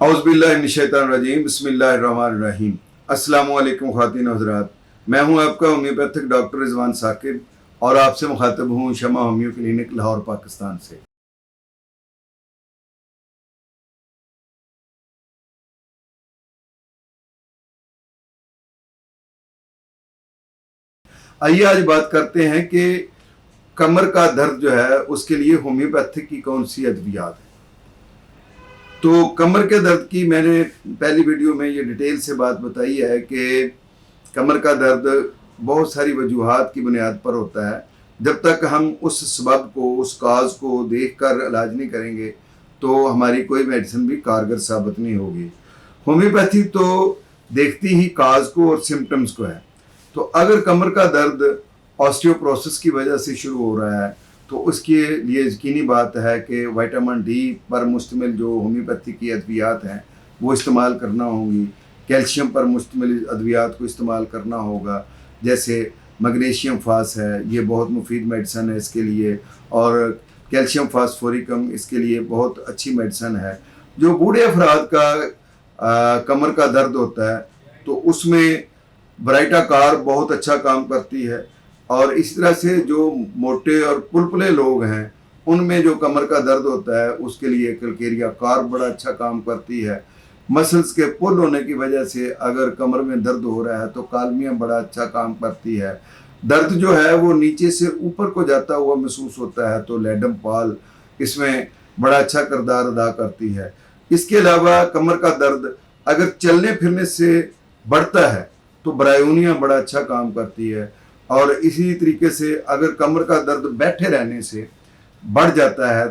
औज़ुबिल्लाहिमिनश्शैतानिर्रजीम बिस्मिल्लाहिर्रहमानिर्रहीम। अस्सलामु अलैकुम ख़वातीन हज़रात, मैं हूं आपका होम्योपैथिक डॉक्टर रिजवान साकिब और आपसे मुखातब हूं शमा होम्यो क्लिनिक लाहौर पाकिस्तान से। आइए आज बात करते हैं कि कमर का दर्द जो है उसके लिए होम्योपैथिक की कौन सी अद्वियात है। तो कमर के दर्द की मैंने पहली वीडियो में ये डिटेल से बात बताई है कि कमर का दर्द बहुत सारी वजूहात की बुनियाद पर होता है। जब तक हम उस सबब को, उस काज को देख कर इलाज नहीं करेंगे तो हमारी कोई मेडिसिन भी कारगर साबित नहीं होगी। होम्योपैथी तो देखती ही काज को और सिम्टम्स को है। तो अगर कमर का दर्द ऑस्टियोपोरोसिस की वजह से शुरू हो रहा है तो उसके लिए यकीनी बात है कि विटामिन डी पर मुश्तमिल जो होम्योपैथी की अद्वियात हैं वो इस्तेमाल करना होंगी। कैल्शियम पर मुश्तमिल अद्वियात को इस्तेमाल करना होगा, जैसे मैग्नीशियम फास है, ये बहुत मुफीद मेडिसन है इसके लिए, और कैल्शियम फास्फोरिकम इसके लिए बहुत अच्छी मेडिसन है। जो बूढ़े अफराद का कमर का दर्द होता है तो उसमें ब्राइटा कार बहुत अच्छा काम करती है, और इस तरह से जो मोटे और पुलपुले लोग हैं उनमें जो कमर का दर्द होता है उसके लिए कलकेरिया कार बड़ा अच्छा काम करती है। मसल्स के पुल होने की वजह से अगर कमर में दर्द हो रहा है तो कालमिया बड़ा अच्छा काम करती है। दर्द जो है वो नीचे से ऊपर को जाता हुआ महसूस होता है तो लेडम पाल इसमें बड़ा अच्छा किरदार अदा करती है। इसके अलावा कमर का दर्द अगर चलने फिरने से बढ़ता है तो ब्रायोनिया बड़ा अच्छा काम करती है, और इसी तरीके से अगर कमर का दर्द बैठे रहने से बढ़ जाता है,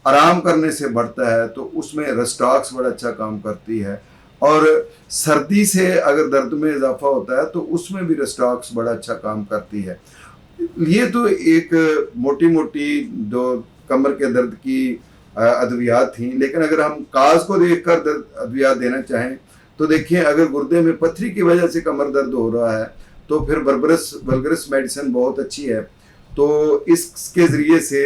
आराम करने से बढ़ता है, तो उसमें रेस्टॉक्स बड़ा अच्छा काम करती है। और सर्दी से अगर दर्द में इजाफा होता है तो उसमें भी रेस्टॉक्स बड़ा अच्छा काम करती है। ये तो एक मोटी मोटी जो कमर के दर्द की अद्वियात थी, लेकिन अगर हम काज को देखकर दर्द अद्वियात देना चाहें तो देखिए, अगर गुर्दे में पथरी की वजह से कमर दर्द हो रहा है तो फिर बल्गरस मेडिसिन बहुत अच्छी है। तो इसके ज़रिए से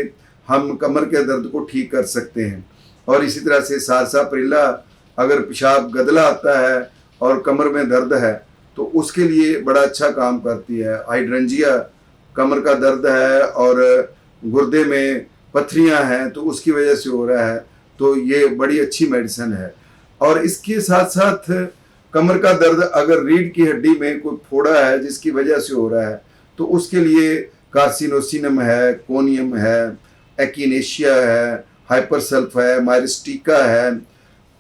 हम कमर के दर्द को ठीक कर सकते हैं। और इसी तरह से सारसाप्रिला, अगर पेशाब गदला आता है और कमर में दर्द है तो उसके लिए बड़ा अच्छा काम करती है। हाइड्रेंजिया कमर का दर्द है और गुर्दे में पथरियां हैं तो उसकी वजह से हो रहा है तो ये बड़ी अच्छी मेडिसिन है। और इसके साथ साथ कमर का दर्द अगर रीढ़ की हड्डी में कोई फोड़ा है जिसकी वजह से हो रहा है तो उसके लिए कार्सिनोसिनम है, कोनियम है, एक्टिनेशिया है, हाइपरसल्फ है, मायरिस्टिका है,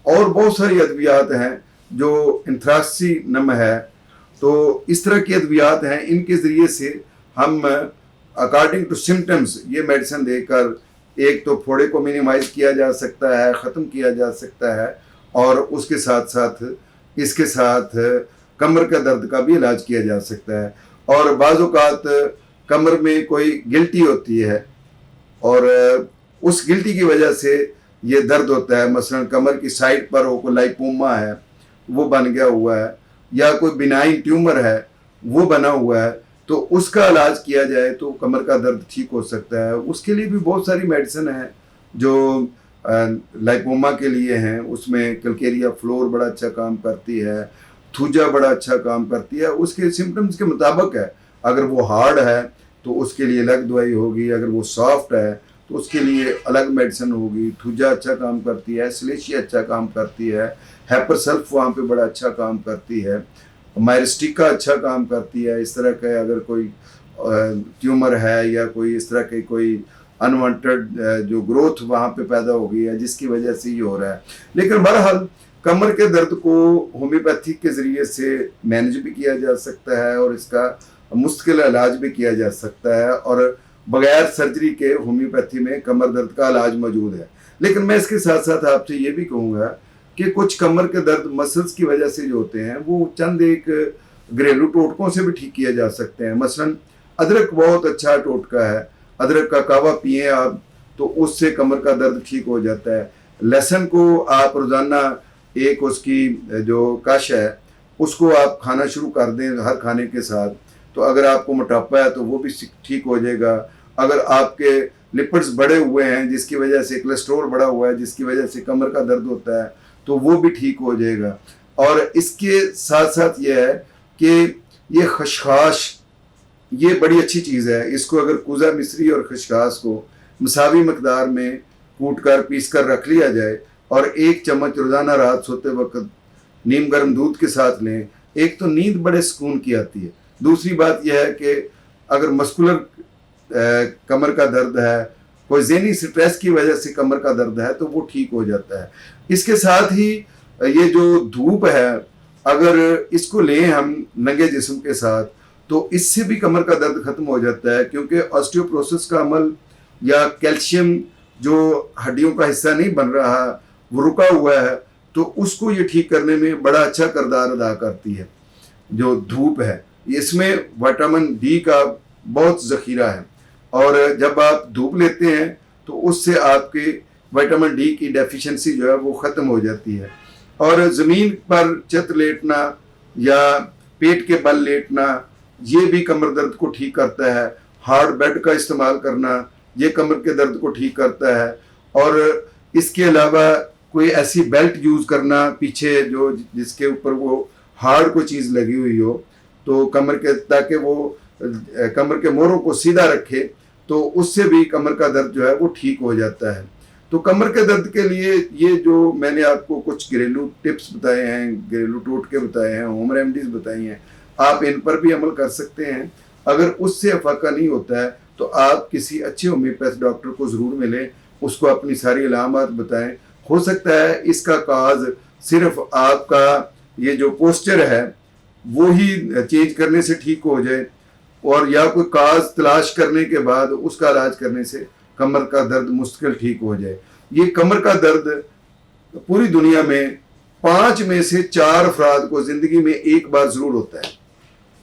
और बहुत सारी अद्वियात हैं जो एंथ्रासिनम है। तो इस तरह की अद्वियात हैं, इनके ज़रिए से हम अकॉर्डिंग टू सिम्टम्स ये मेडिसिन देकर एक तो फोड़े को मिनिमाइज किया जा सकता है, ख़त्म किया जा सकता है, और उसके साथ साथ इसके साथ कमर का दर्द का भी इलाज किया जा सकता है। और बाज़ औक़ात कमर में कोई गिल्टी होती है और उस गिल्टी की वजह से ये दर्द होता है, मसलन कमर की साइड पर हो, कोई लाइपोमा है वो बन गया हुआ है, या कोई बिनाइन ट्यूमर है वो बना हुआ है, तो उसका इलाज किया जाए तो कमर का दर्द ठीक हो सकता है। उसके लिए भी बहुत सारी मेडिसिन है जो लाइपोमा के लिए हैं, उसमें कलकेरिया फ्लोर बड़ा अच्छा काम करती है, थूजा बड़ा अच्छा काम करती है, उसके सिम्टम्स के मुताबिक है। अगर वो हार्ड है तो उसके लिए अलग दवाई होगी, अगर वो सॉफ्ट है तो उसके लिए अलग मेडिसिन होगी। थूजा अच्छा काम करती है, सिलेशिया अच्छा काम करती है, हैपरसल्फ वहाँ पे बड़ा अच्छा काम करती है, मायरिस्टिका अच्छा काम करती है। इस तरह का अगर कोई ट्यूमर है या कोई इस तरह के कोई अनवांटेड जो ग्रोथ वहाँ पे पैदा हो गई है जिसकी वजह से ये हो रहा है। लेकिन बहरहाल कमर के दर्द को होम्योपैथी के ज़रिए से मैनेज भी किया जा सकता है और इसका मुश्किल इलाज भी किया जा सकता है, और बगैर सर्जरी के होम्योपैथी में कमर दर्द का इलाज मौजूद है। लेकिन मैं इसके साथ साथ आपसे ये भी कहूँगा कि कुछ कमर के दर्द मसल्स की वजह से जो होते हैं वो चंद एक घरेलू टोटकों से भी ठीक किए जा सकते हैं। मसलन अदरक बहुत अच्छा टोटका है, अदरक का कावा पिए आप तो उससे कमर का दर्द ठीक हो जाता है। लहसुन को आप रोज़ाना एक उसकी जो कश है उसको आप खाना शुरू कर दें हर खाने के साथ, तो अगर आपको मोटापा है तो वो भी ठीक हो जाएगा। अगर आपके लिपिड्स बढ़े हुए हैं जिसकी वजह से कोलेस्ट्रॉल बढ़ा हुआ है जिसकी वजह से कमर का दर्द होता है तो वो भी ठीक हो जाएगा। और इसके साथ साथ ये है कि ये खशखाश, ये बड़ी अच्छी चीज़ है। इसको अगर कूजा मिश्री और खशखाश को मसावी मकदार में कूट कर पीस कर रख लिया जाए और 1 चम्मच रोज़ाना रात सोते वक्त नीम गर्म दूध के साथ लें, एक तो नींद बड़े सुकून की आती है। दूसरी बात यह है कि अगर मस्कुलर कमर का दर्द है, कोई ज़हनी स्ट्रेस की वजह से कमर का दर्द है, तो वो ठीक हो जाता है। इसके साथ ही ये जो धूप है, अगर इसको लें हम नंगे जिस्म के साथ, तो इससे भी कमर का दर्द खत्म हो जाता है, क्योंकि ऑस्टियोप्रोसिस का अमल या कैल्शियम जो हड्डियों का हिस्सा नहीं बन रहा, वो रुका हुआ है, तो उसको ये ठीक करने में बड़ा अच्छा किरदार अदा करती है जो धूप है। इसमें विटामिन डी का बहुत ज़ख़ीरा है, और जब आप धूप लेते हैं तो उससे आपके विटामिन डी की डेफिशिएंसी जो है वो ख़त्म हो जाती है। और ज़मीन पर चत लेटना या पेट के बल लेटना, ये भी कमर दर्द को ठीक करता है। हार्ड बेड का इस्तेमाल करना, ये कमर के दर्द को ठीक करता है। और इसके अलावा कोई ऐसी बेल्ट यूज़ करना पीछे जो जिसके ऊपर वो हार्ड कोई चीज़ लगी हुई हो, तो कमर के, ताकि वो कमर के मोरों को सीधा रखे, तो उससे भी कमर का दर्द जो है वो ठीक हो जाता है। तो कमर के दर्द के लिए ये जो मैंने आपको कुछ घरेलू टिप्स बताए हैं, घरेलू टोटके बताए हैं, होम रेमेडीज़ बताई हैं, आप इन पर भी अमल कर सकते हैं। अगर उससे फाका नहीं होता है तो आप किसी अच्छे होम्योपैथ डॉक्टर को ज़रूर मिलें, उसको अपनी सारी अलामत बताएं। हो सकता है इसका काज सिर्फ आपका ये जो पोस्चर है वो ही चेंज करने से ठीक हो जाए, और या कोई काज तलाश करने के बाद उसका इलाज करने से कमर का दर्द मुश्किल ठीक हो जाए। ये कमर का दर्द पूरी दुनिया में 5 में से 4 अफराद को ज़िंदगी में एक बार ज़रूर होता है,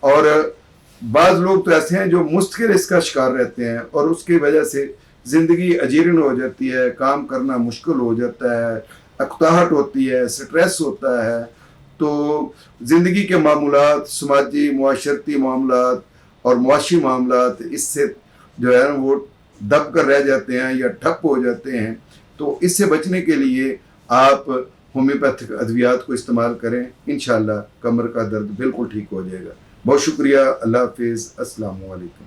और बाज़ लोग तो ऐसे हैं जो मुस्तकिल इसका शिकार रहते हैं, और उसकी वजह से ज़िंदगी अजीर्ण हो जाती है, काम करना मुश्किल हो जाता है, अकताहट होती है, स्ट्रेस होता है। तो ज़िंदगी के मामूलात, समाजी मुआशरती मामलात और मुआशी मामलात इससे जो है ना वो दब कर रह जाते हैं या ठप हो जाते हैं। तो इससे बचने के लिए आप होम्योपैथिक अद्वियात को इस्तेमाल करें, इंशाअल्लाह कमर का दर्द बिल्कुल ठीक हो जाएगा। बहुत शुक्रिया। अल्लाह हाफिज़। अस्सलामु अलैकुम।